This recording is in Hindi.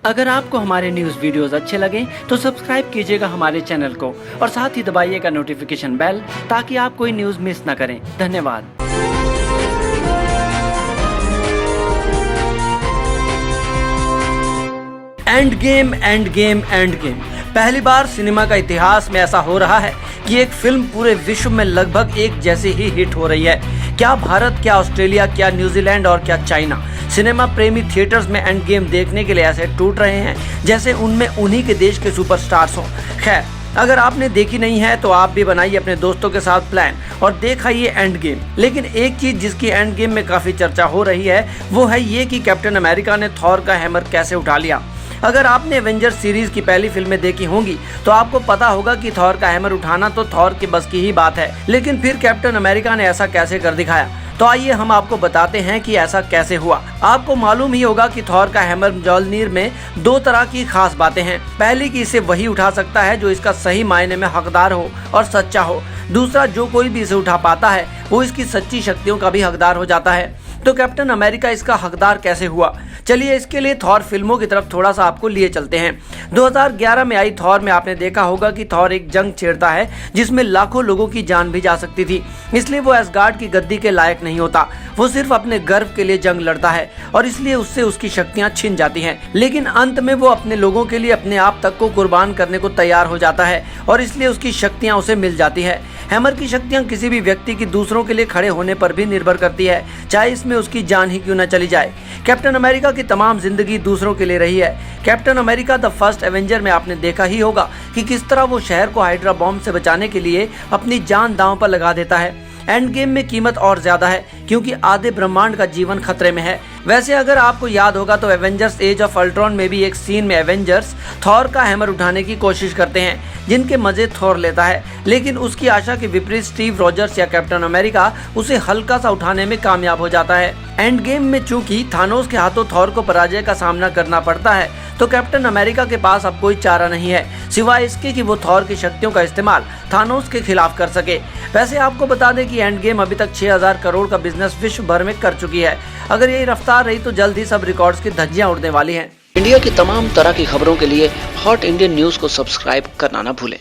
अगर आपको हमारे न्यूज़ वीडियोस अच्छे लगे तो सब्सक्राइब कीजिएगा हमारे चैनल को और साथ ही दबाइएगा नोटिफिकेशन बेल ताकि आप कोई न्यूज़ मिस ना करें। धन्यवाद। End game, end game, end game. पहली बार सिनेमा का इतिहास में ऐसा हो रहा है कि एक फिल्म पूरे विश्व में लगभग एक जैसी ही हिट हो रही है। क्या भारत, क्या ऑस्ट्रेलिया, क्या न्यूजीलैंड और क्या चाइना। सिनेमा प्रेमी थिएटर्स में एंड गेम देखने के लिए ऐसे टूट रहे हैं जैसे उनमें उन्हीं के देश के सुपरस्टार्स हों। खैर, अगर आपने देखी नहीं है तो आप भी बनाइए अपने दोस्तों के साथ प्लान और देखा ये एंड गेम। लेकिन एक चीज जिसकी एंड गेम में काफी चर्चा हो रही है वो है ये कि कैप्टन अमेरिका ने थॉर का हैमर कैसे उठा लिया। अगर आपने एवेंजर्स सीरीज की पहली फिल्में देखी होंगी तो आपको पता होगा कि थॉर का हैमर उठाना तो थॉर के बस की ही बात है, लेकिन फिर कैप्टन अमेरिका ने ऐसा कैसे कर दिखाया। तो आइए हम आपको बताते हैं कि ऐसा कैसे हुआ। आपको मालूम ही होगा कि थॉर का हैमर म्योल्निर में दो तरह की खास बातें हैं। पहली कि इसे वही उठा सकता है जो इसका सही मायने में हकदार हो और सच्चा हो। दूसरा, जो कोई भी इसे उठा पाता है वो इसकी सच्ची शक्तियों का भी हकदार हो जाता है। तो कैप्टन अमेरिका इसका हकदार कैसे हुआ, चलिए इसके लिए थॉर फिल्मों की तरफ थोड़ा सा आपको लिए चलते हैं। 2011 में आई थॉर में आपने देखा होगा कि थॉर एक जंग छेड़ता है जिसमें लाखों लोगों की जान भी जा सकती थी, इसलिए वो एसगार्ड की गद्दी के लायक नहीं होता। वो सिर्फ अपने गर्व के लिए जंग लड़ता है और इसलिए उससे उसकी शक्तियां छिन जाती हैं। लेकिन अंत में वो अपने लोगों के लिए अपने आप तक को कुर्बान करने को तैयार हो जाता है और इसलिए उसकी शक्तियां उसे मिल जाती है। हैमर की शक्तियां किसी भी व्यक्ति की दूसरों के लिए खड़े होने पर भी निर्भर करती है, चाहे इसमें उसकी जान ही क्यों न चली जाए। कैप्टन अमेरिका की तमाम जिंदगी दूसरों के लिए रही है। Captain America the first Avenger में आपने देखा ही होगा कि किस तरह वो शहर को हाइड्रा बॉम्ब से बचाने के लिए अपनी जान दांव पर लगा देता है। एंड गेम में कीमत और ज्यादा है क्योंकि आधे ब्रह्मांड का जीवन खतरे में है। वैसे अगर आपको याद होगा तो एवेंजर्स एज ऑफ अल्ट्रॉन में भी एक सीन में एवेंजर्स थॉर का हैमर उठाने की कोशिश करते हैं जिनके मजे थॉर लेता है, लेकिन उसकी आशा के विपरीत स्टीव रॉजर्स या कैप्टन अमेरिका उसे हल्का सा उठाने में कामयाब हो जाता है। एंड गेम में चूंकि थानोस के हाथों थॉर को पराजय का सामना करना पड़ता है तो कैप्टन अमेरिका के पास अब कोई चारा नहीं है सिवाय इसके कि वो थॉर की शक्तियों का इस्तेमाल थानोस के खिलाफ कर सके। वैसे आपको बता दें कि एंड गेम अभी तक 6000 करोड़ का बिजनेस विश्व भर में कर चुकी है। अगर यही रफ्तार रही तो जल्द ही सब रिकॉर्ड्स की धज्जियां उड़ने वाली हैं। इंडिया की तमाम तरह की खबरों के लिए हॉट इंडियन न्यूज को सब्सक्राइब करना ना भूलें।